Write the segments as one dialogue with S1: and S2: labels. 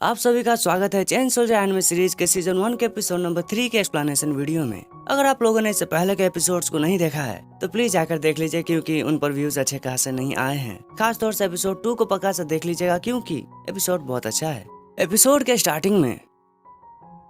S1: आप सभी का स्वागत है चेन सोल्जर एनिमे सीरीज के सीजन 1 के एपिसोड नंबर 3 के एक्सप्लेनेशन वीडियो में। अगर आप लोगों ने इससे पहले के एपिसोड्स को नहीं देखा है तो प्लीज जाकर देख लीजिए, क्योंकि उन पर व्यूज अच्छे खासे नहीं आए हैं। खास तौर से एपिसोड 2 को पक्का से देख लीजिएगा, क्योंकि एपिसोड बहुत अच्छा है। एपिसोड के स्टार्टिंग में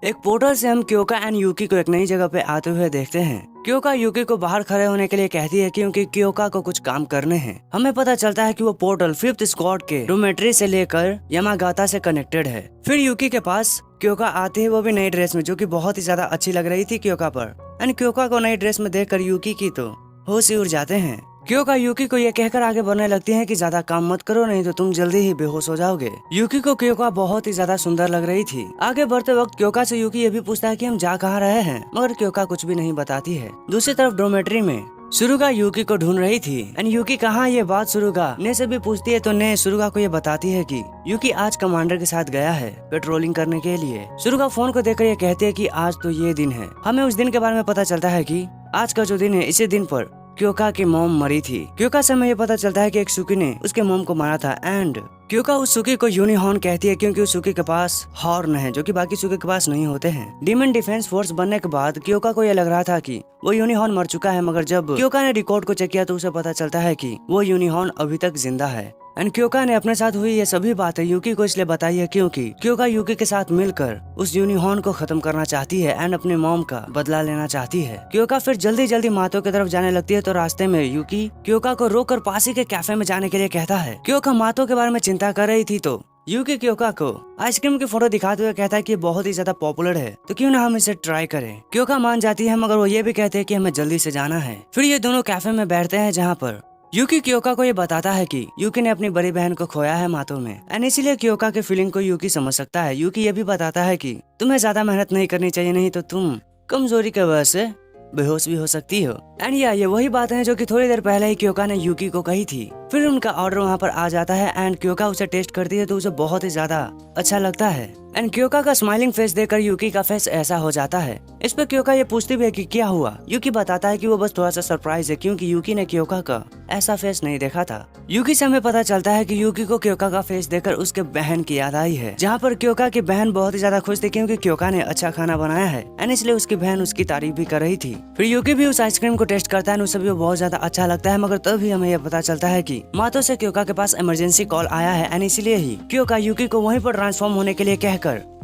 S1: एक पोर्टल से हम क्योका एंड यूकी को एक नई जगह पे आते हुए देखते हैं। क्योका यूकी को बाहर खड़े होने के लिए कहती है, क्योंकि क्योका को कुछ काम करने हैं। हमें पता चलता है कि वो पोर्टल 5th स्क्वाड के डोमेट्री से लेकर यामागाता से कनेक्टेड है। फिर यूकी के पास क्योका आती है, वो भी नई ड्रेस में, जो कि बहुत ही ज्यादा अच्छी लग रही थी क्योका पर। एंड क्योका को नई ड्रेस में देखकर यूकी की तो होश ही उड़ जाते हैं। क्योका यूकी को ये कहकर आगे बढ़ने लगती है कि ज्यादा काम मत करो, नहीं तो तुम जल्दी ही बेहोश हो जाओगे। यूकी को क्योका बहुत ही ज्यादा सुंदर लग रही थी। आगे बढ़ते वक्त क्योका से यूकी ये भी पूछता है कि हम जा कहाँ रहे हैं, मगर क्योका कुछ भी नहीं बताती है। दूसरी तरफ डोमेट्री में सुरुगा यूकी को ढूंढ रही थी। एंड यूकी कहाँ ये बात सुरुगा ने से भी पूछती है, तो ने सुरुगा को ये बताती है कि यूकी आज कमांडर के साथ गया है पेट्रोलिंग करने के लिए। सुरुगा फोन को देखकर ये कहती है कि आज तो ये दिन है। हमें उस दिन के बारे में पता चलता है कि आज का जो दिन है, इसी दिन पर क्योका की मॉम मरी थी। क्योका से हमें ये पता चलता है कि एक सुकी ने उसके मॉम को मारा था। एंड क्योका उस सुकी को यूनिहॉर्न कहती है, क्योंकि उस सुकी के पास हॉर्न है, जो कि बाकी सुकी के पास नहीं होते हैं। डीमन डिफेंस फोर्स बनने के बाद क्योका को यह लग रहा था कि वो यूनिहॉर्न मर चुका है, मगर जब क्योका ने रिकॉर्ड को चेक किया तो उसे पता चलता है कि वो यूनिहॉर्न अभी तक जिंदा है। एंड क्योका ने अपने साथ हुई ये सभी बातें यूकी को इसलिए बताई है, क्योंकि क्योका यूकी के साथ मिलकर उस यूनिहॉर्न को खत्म करना चाहती है एंड अपने मॉम का बदला लेना चाहती है। क्योका फिर जल्दी जल्दी मातो की तरफ जाने लगती है, तो रास्ते में यूकी क्योका को रोककर पास ही के कैफे में जाने के लिए कहता है। क्योका मातो के बारे में चिंता कर रही थी, तो यूकी क्योका को आइसक्रीम की फोटो दिखाते हुए कहता है कि बहुत ही ज्यादा पॉपुलर है, तो क्यों ना हम इसे ट्राई करें। क्योका मान जाती है, मगर वो ये भी कहते हैं कि हमें जल्दी से जाना है। फिर ये दोनों कैफे में बैठते हैं, जहाँ पर यूकी क्योका को ये बताता है कि यूकी ने अपनी बड़ी बहन को खोया है मातो में, एंड इसीलिए क्योका के फीलिंग को यूकी समझ सकता है। यूकी ये भी बताता है कि तुम्हें ज्यादा मेहनत नहीं करनी चाहिए, नहीं तो तुम कमजोरी की वजह से बेहोश भी हो सकती हो। एंड ये वही बात है जो कि थोड़ी देर पहले ही क्योका ने यूकी को कही थी। फिर उनका ऑर्डर वहाँ पर आ जाता है एंड क्योका उसे टेस्ट करती है, तो उसे बहुत ही ज्यादा अच्छा लगता है। एंड क्योका का स्माइलिंग फेस देखकर यूकी का फेस ऐसा हो जाता है। इस पर क्योका ये पूछती भी है कि क्या हुआ। यूकी बताता है कि वो बस थोड़ा सा सरप्राइज है, क्योंकि यूकी ने क्योका का ऐसा फेस नहीं देखा था। यूकी से हमें पता चलता है कि यूकी को क्योका का फेस देखकर उसके बहन की याद आई है, जहाँ पर क्योका की बहन बहुत ही ज्यादा खुश थी, क्योंकि क्योका ने अच्छा खाना बनाया है एंड इसलिए उसकी बहन उसकी तारीफ भी कर रही थी। फिर यूकी भी उस आइसक्रीम को टेस्ट करता है, उसे भी बहुत ज्यादा अच्छा लगता है, मगर तभी हमें यह पता चलता है कि मातो से क्योका के पास इमरजेंसी कॉल आया है एंड इसीलिए ही क्योका यूकी को वहीं पर ट्रांसफॉर्म होने के लिए कहकर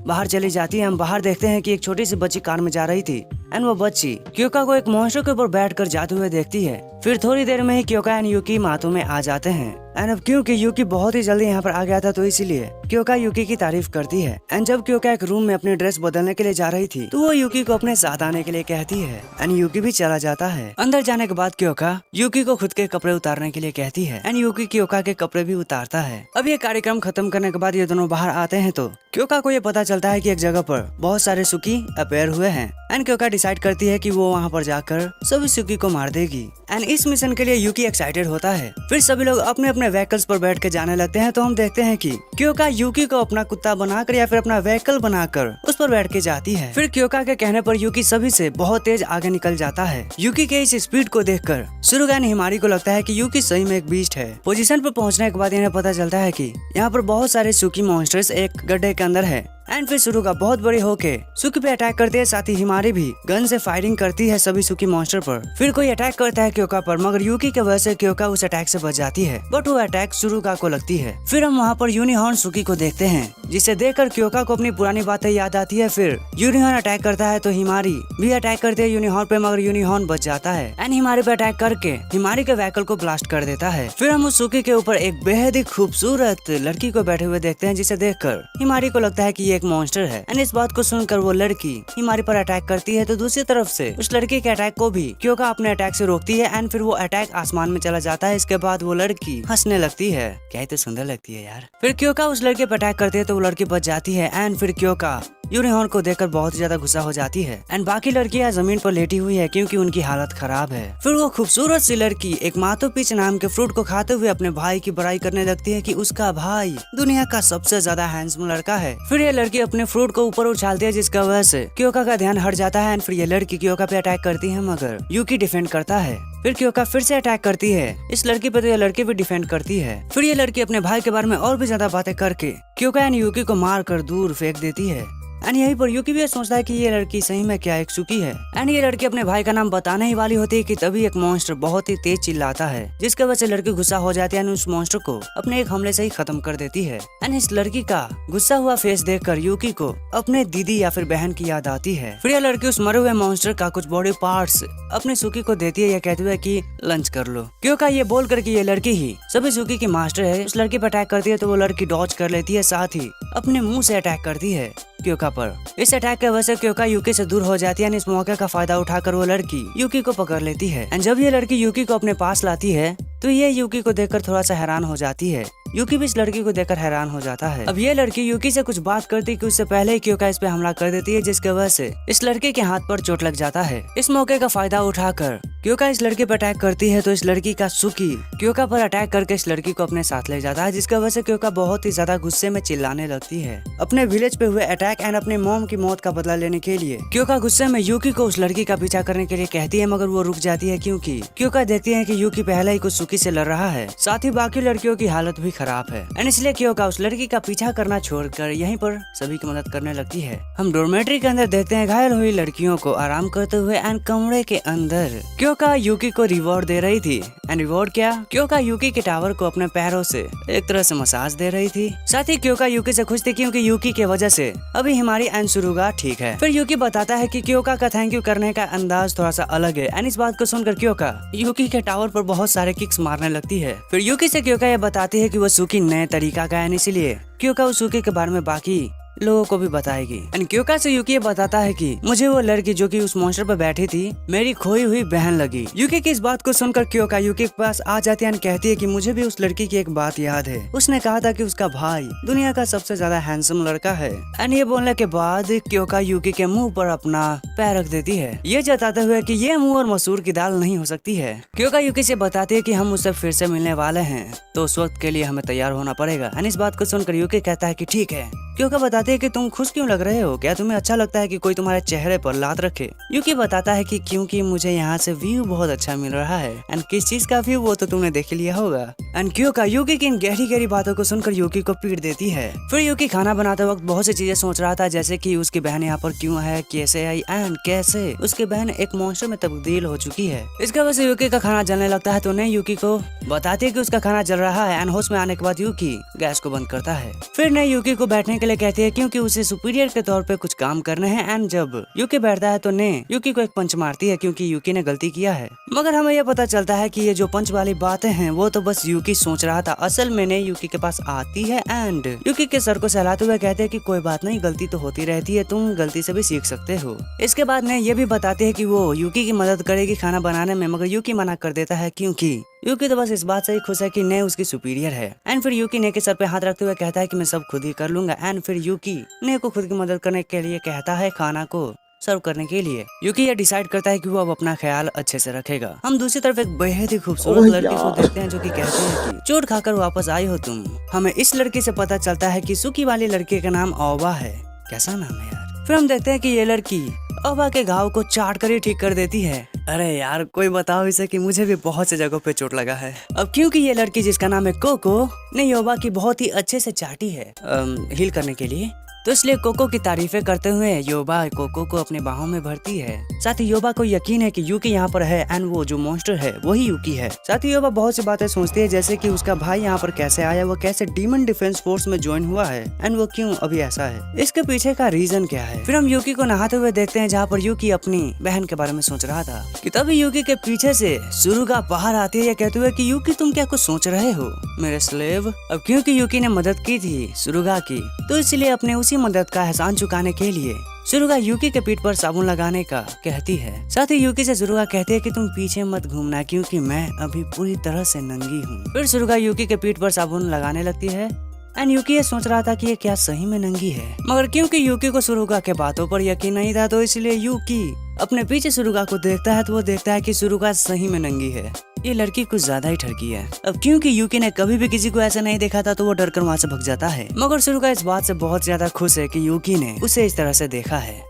S1: बाहर चली जाती है। हम बाहर देखते हैं कि एक छोटी सी बच्ची कार में जा रही थी एंड वो बच्ची क्योका को एक मॉन्स्टर के ऊपर बैठकर जाते हुए देखती है। फिर थोड़ी देर में ही क्योका एंड यूकी मातो में आ जाते हैं। एंड अब क्योंकि यूकी बहुत ही जल्दी यहाँ पर आ गया था, तो इसीलिए क्योका यूकी की तारीफ करती है। एंड जब क्योका एक रूम में अपनी ड्रेस बदलने के लिए जा रही थी, तो वो यूकी को अपने साथ आने के लिए कहती है एंड यूकी भी चला जाता है। अंदर जाने के बाद क्योका यूकी को खुद के कपड़े उतारने के लिए कहती है एंड यूकी क्योका के कपड़े भी उतारता है। अब ये कार्यक्रम खत्म करने के बाद ये दोनों बाहर आते हैं, तो क्योका को ये पता चलता है कि एक जगह पर बहुत सारे सुकी अपेयर हुए हैं एंड क्योका डिसाइड करती है कि वो वहाँ पर जाकर सभी सुकी को मार देगी। एंड इस मिशन के लिए यूकी एक्साइटेड होता है। फिर सभी लोग अपने अपने व्हीकल्स पर बैठ के जाने लगते हैं, तो हम देखते हैं कि क्योका यूकी को अपना कुत्ता बनाकर या फिर अपना व्हीकल बनाकर उस पर बैठ के जाती है। फिर क्योका के कहने पर यूकी सभी से बहुत तेज आगे निकल जाता है। यूकी के इस स्पीड को देखकर सुरुगा एंड हिमारी को लगता है कि यूकी सही में एक बीस्ट है। पोजीशन पर पहुंचने के बाद इन्हें पता चलता है कि यहाँ पर बहुत सारे सुकी मॉन्स्टर्स एक गड्ढे के अंदर है। एंड फिर सुरुगा बहुत बड़ी होके सुकी पे अटैक करती है, साथ ही हिमारी भी गन से फायरिंग करती है सभी सुकी मॉन्स्टर पर। फिर कोई अटैक करता है क्योका पर, मगर यूकी के वजह से क्योका उस अटैक से बच जाती है, बट वो अटैक सुरुगा को लगती है। फिर हम वहाँ पर यूनिहॉर्न सुकी को देखते हैं, जिसे देखकर क्योका को अपनी पुरानी बातें याद आती है। फिर यूनिहॉर्न अटैक करता है, तो हिमारी भी अटैक करती है यूनिहॉर्न पे, मगर यूनिहॉर्न बच जाता है एंड हिमारी पे अटैक करके हिमारी के व्हीकल को ब्लास्ट कर देता है। फिर हम उस सुकी के ऊपर एक बेहद ही खूबसूरत लड़की को बैठे हुए देखते हैं, जिसे देखकर हिमारी को लगता है कि ये एक मॉन्स्टर है। इस बात को सुनकर वो लड़की हिमारी पर अटैक करती है, तो दूसरी तरफ से उस लड़की के अटैक को भी क्योका अपने अटैक से रोकती है एंड फिर वो अटैक आसमान में चला जाता है। इसके बाद वो लड़की हंसने लगती है। क्या ही तो सुंदर लगती है यार। फिर क्योका उस लड़के पर अटैक करती है, तो वो लड़की बच जाती है एंड फिर क्योका यूनिहॉर्न को देखकर बहुत ही ज्यादा गुस्सा हो जाती है एंड बाकी लड़कियां जमीन पर लेटी हुई है, क्योंकि उनकी हालत खराब है। फिर वो खूबसूरत सी लड़की एक मातो पीच नाम के फ्रूट को खाते हुए अपने भाई की बड़ाई करने लगती है कि उसका भाई दुनिया का सबसे ज्यादा हैंडसम लड़का है। फिर ये लड़की अपने फ्रूट को ऊपर उछालती है, जिसका वजह से क्योका का ध्यान हट जाता है एंड फिर ये लड़की क्योका पे अटैक करती है, मगर यूकी डिफेंड करता है। फिर क्योका फिर से अटैक करती है इस लड़की पे, तो ये लड़की भी डिफेंड करती है। फिर ये लड़की अपने भाई के बारे में और भी ज्यादा बातें करके क्योका एंड यूकी को मार कर दूर फेंक देती है। एंड यहीं पर यूकी भी सोचता है कि ये लड़की सही में क्या एक सुकी है। एंड ये लड़की अपने भाई का नाम बताने ही वाली होती है कि तभी एक मॉन्स्टर बहुत ही तेज चिल्लाता है, जिसके वजह से लड़की गुस्सा हो जाती है और उस मॉन्स्टर को अपने एक हमले से ही खत्म कर देती है। एंड इस लड़की का गुस्सा हुआ फेस देखकर यूकी को अपने दीदी या फिर बहन की याद आती है। फिर यह लड़की उस मरे हुए मॉन्स्टर का कुछ बॉडी पार्ट्स अपने सुकी को देती है, यह कहते हुए कि लंच कर लो। क्योंकि ये बोल कर कि ये लड़की ही सभी सुकी की मास्टर है, उस लड़की पर अटैक करती है तो वो लड़की डॉज कर लेती है, साथ ही अपने मुंह से अटैक करती है क्योका पर। इस अटैक के वजह से क्योका यूकी से दूर हो जाती है। इस मौके का फायदा उठाकर वो लड़की यूकी को पकड़ लेती है। एंड जब ये लड़की यूकी को अपने पास लाती है तो ये यूकी को देखकर थोड़ा सा हैरान हो जाती है। यूकी भी इस लड़की को देखकर हैरान हो जाता है। अब ये लड़की यूकी से कुछ बात करती कि उससे पहले ही क्योका इस पे हमला कर देती है, जिसके वजह से इस लड़के के हाथ पर चोट लग जाता है। इस मौके का फायदा उठाकर क्योका इस लड़की पर अटैक करती है तो इस लड़की का सुकी क्योका पर अटैक करके इस लड़की को अपने साथ ले जाता है, जिसकी वजह से क्योका बहुत ही ज्यादा गुस्से में चिल्लाने लगती है। अपने विलेज पे हुए अटैक एंड अपने मॉम की मौत का बदला लेने के लिए क्योका गुस्से में यूकी को उस लड़की का पीछा करने के लिए कहती है, मगर वो रुक जाती है क्योंकि क्योका देखती है कि यूकी पहले ही कुछ सुकी से लड़ रहा है, साथ ही बाकी लड़कियों की हालत भी खराब है। एंड इसलिए क्योका उस लड़की का पीछा करना छोड़कर यहीं पर सभी की मदद करने लगती है। हम डॉर्मेट्री के अंदर देखते हैं घायल हुई लड़कियों को आराम करते हुए एंड कमरे के अंदर क्योका यूकी को रिवॉर्ड दे रही थी। एंड रिवॉर्ड क्या, क्योका यूकी के टावर को अपने पैरों से एक तरह से मसाज दे रही थी। साथ ही क्योका यूकी से खुश थी क्योंकि यूकी की वजह से अभी हमारी एंड सुरुगा ठीक है। फिर यूकी बताता है कि क्योका का थैंक यू करने का अंदाज थोड़ा सा अलग है। एंड इस बात को सुनकर क्योका यूकी के टावर पर बहुत सारे किक्स मारने लगती है। फिर यूकी से क्योका ये बताती है कि वो सुकी नए तरीका का है, इसलिए क्योका उस सुकी के बारे में बाकी लोगों को भी बताएगी। एंड क्योका से यूकी ये बताता है कि मुझे वो लड़की जो कि उस मॉन्स्टर पर बैठी थी मेरी खोई हुई बहन लगी। यूकी की इस बात को सुनकर क्योका यूकी के पास आ जाती है और कहती है कि मुझे भी उस लड़की की एक बात याद है, उसने कहा था कि उसका भाई दुनिया का सबसे ज्यादा हैंडसम लड़का है। एंड ये बोलने के बाद क्योका यूकी के मुंह पर अपना पैर रख देती है, ये जताते हुए कि ये मुंह और मसूर की दाल नहीं हो सकती है। क्योका यूकी से बताती है कि हम उससे फिर से मिलने वाले हैं, तो उस वक्त के लिए हमें तैयार होना पड़ेगा। एंड इस बात को सुनकर यूकी कहता है कि ठीक है। क्योका बताते है कि तुम खुश क्यों लग रहे हो, क्या तुम्हें अच्छा लगता है कि कोई तुम्हारे चेहरे पर लात रखे। यूकी बताता है कि क्योंकि मुझे यहाँ से व्यू बहुत अच्छा मिल रहा है। एंड किस चीज का व्यू वो तो तुमने देख लिया होगा। एंड क्योका यूकी की इन गहरी गहरी बातों को सुनकर यूकी को पीट देती है। फिर यूकी खाना बनाते वक्त बहुत सी चीजें सोच रहा था, जैसे कि उसकी बहन यहाँ पर क्यों है, कैसे आई एंड कैसे उसकी बहन एक मॉन्स्टर में तब्दील हो चुकी है। इसके वजह से यूकी का खाना जलने लगता है, तो उन्हें यूकी को बताती है कि उसका खाना जल रहा है। एंड होश में आने के बाद यूकी गैस को बंद करता है। फिर ने यूकी को बैठने के लिए कहती है क्योंकि उसे सुपीरियर के तौर पे कुछ काम करने हैं। एंड जब यूकी बैठता है तो ने यूकी को एक पंच मारती है क्योंकि यूकी ने गलती किया है, मगर हमें यह पता चलता है कि ये जो पंच वाली बातें हैं वो तो बस यूकी सोच रहा था। असल में ने यूकी के पास आती है एंड यूकी के सर को सहलाते हुए कहते हैं कि कोई बात नहीं, गलती तो होती रहती है, तुम गलती से भी सीख सकते हो। इसके बाद ने ये भी बताते हैं कि वो यूकी की मदद करेगी खाना बनाने में, मगर यूकी मना कर देता है क्योंकि यूकी तो बस इस बात से ही खुश है कि ने उसकी सुपीरियर है। एंड फिर यूकी ने के सर पे हाथ रखते हुए कहता है कि मैं सब खुद ही कर लूंगा। एंड फिर यूकी ने को खुद की मदद करने के लिए कहता है खाना को सर्व करने के लिए। यूकी ये डिसाइड करता है कि वो अब अपना ख्याल अच्छे से रखेगा। हम दूसरी तरफ एक बेहद ही खूबसूरत लड़की को देखते हैं जो कि कहती है कि चोट खाकर वापस आई हो तुम। हमें इस लड़की से पता चलता है कि सुकी वाली लड़की का नाम ओबा है। कैसा नाम है यार। फिर हम देखते हैं कि ये लड़की ओबा के घाव को चाट कर ही ठीक कर देती है। अरे यार कोई बताओ इसे कि मुझे भी बहुत से जगहों पे चोट लगा है। अब क्योंकि ये लड़की जिसका नाम है कोको ने योबा की बहुत ही अच्छे से चाटी है हील करने के लिए, तो इसलिए कोको की तारीफें करते हुए योबा कोको को अपने बाहों में भरती है। साथ ही योबा को यकीन है कि यूकी यहाँ पर है एंड वो जो मॉन्स्टर है वही यूकी है। साथ ही योबा बहुत सी बातें सोचती है, जैसे कि उसका भाई यहाँ पर कैसे आया, वो कैसे डीमन डिफेंस फोर्स में ज्वाइन हुआ है एंड वो क्यों अभी ऐसा है, इसके पीछे का रीजन क्या है। फिर हम यूकी को नहाते हुए देखते हैं जहाँ पर यूकी अपनी बहन के बारे में सोच रहा था कि तभी यूकी के पीछे से सुरुगा बाहर आती है, कहते हुए कि यूकी तुम क्या कुछ सोच रहे हो मेरे स्लेव। अब क्योंकि यूकी ने मदद की थी सुरुगा की, तो इसलिए अपने उसी मदद का एहसान चुकाने के लिए सुरुगा यूकी के पीठ पर साबुन लगाने का कहती है। साथ ही यूकी से सुरुगा कहती है कि तुम पीछे मत घूमना क्योंकि मैं अभी पूरी तरह से नंगी हूँ। फिर सुरुगा यूकी के पीठ पर साबुन लगाने लगती है एंड यूकी ये सोच रहा था कि ये क्या सही में नंगी है, मगर क्योंकि यूकी को सुरुगा के बातों पर यकीन नहीं था, तो इसलिए यूकी अपने पीछे सुरुगा को देखता है तो वो देखता है कि सुरुगा सही में नंगी है। ये लड़की कुछ ज्यादा ही ठरकी है। अब क्योंकि यूकी ने कभी भी किसी को ऐसा नहीं देखा था तो वो डरकर वहाँ से भग जाता है, मगर सुरुगा इस बात से बहुत ज्यादा खुश है कि यूकी ने उसे इस तरह से देखा है।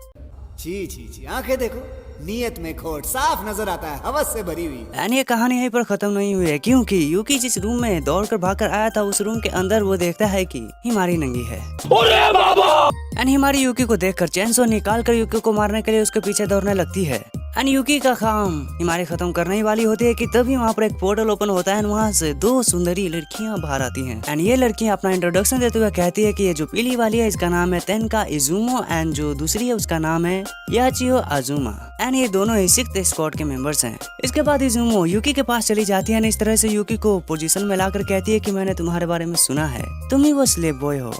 S2: जी जी जी आंखें देखो, नीयत में खोट साफ नजर आता है, हवस से भरी हुई।
S1: एंड ये कहानी यहीं पर खत्म नहीं हुई है, क्योंकि यूकी जिस रूम में दौड़कर भागकर आया था उस रूम के अंदर वो देखता है कि हिमारी नंगी है। एंड हिमारी यूकी को देखकर चेनसो निकाल कर यूकी को मारने के लिए उसके पीछे दौड़ने लगती है। एंड यूकी का काम हिमारी खत्म करने ही वाली होती है कि तभी वहाँ पर एक पोर्टल ओपन होता है। वहाँ से दो सुंदरी लड़कियाँ बाहर आती हैं। एंड ये लड़कियाँ अपना इंट्रोडक्शन देते हुए कहती है कि ये जो पीली वाली है इसका नाम है तेनका इजुमो एंड जो दूसरी है उसका नाम है याचियो आजुमा। एंड ये दोनों ही 6th स्क्वाड के मेंबर्स हैं। इसके बाद इजुमो यूकी के पास चली जाती है। इस तरह से यूकी को पोजीशन में लाकर कहती है कि मैंने तुम्हारे बारे में सुना है, तुम ही वो स्लेव बॉय हो।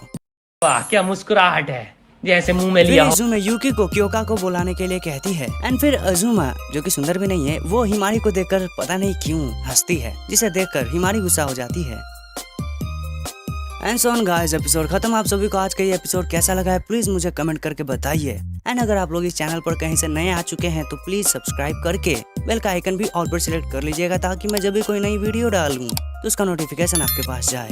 S3: वाह क्या मुस्कुराहट है, जैसे मुंह में लिया हो।
S1: अजुमा यूकी को क्योका को बुलाने के लिए कहती है। एंड फिर अजुमा जो कि सुंदर भी नहीं है वो हिमारी को देखकर पता नहीं क्यों हंसती है, जिसे देखकर हिमारी गुस्सा हो जाती है। And so on guys, episode खत्म। आप सभी को आज का ये एपिसोड कैसा लगा है प्लीज मुझे कमेंट करके बताइए। एंड अगर आप लोग इस चैनल पर कहीं से नए आ चुके हैं तो प्लीज सब्सक्राइब करके बेल का आइकन भी ऑल पर सिलेक्ट कर लीजिएगा, ताकि मैं जब भी कोई नई वीडियो डालूं तो उसका नोटिफिकेशन आपके पास जाए।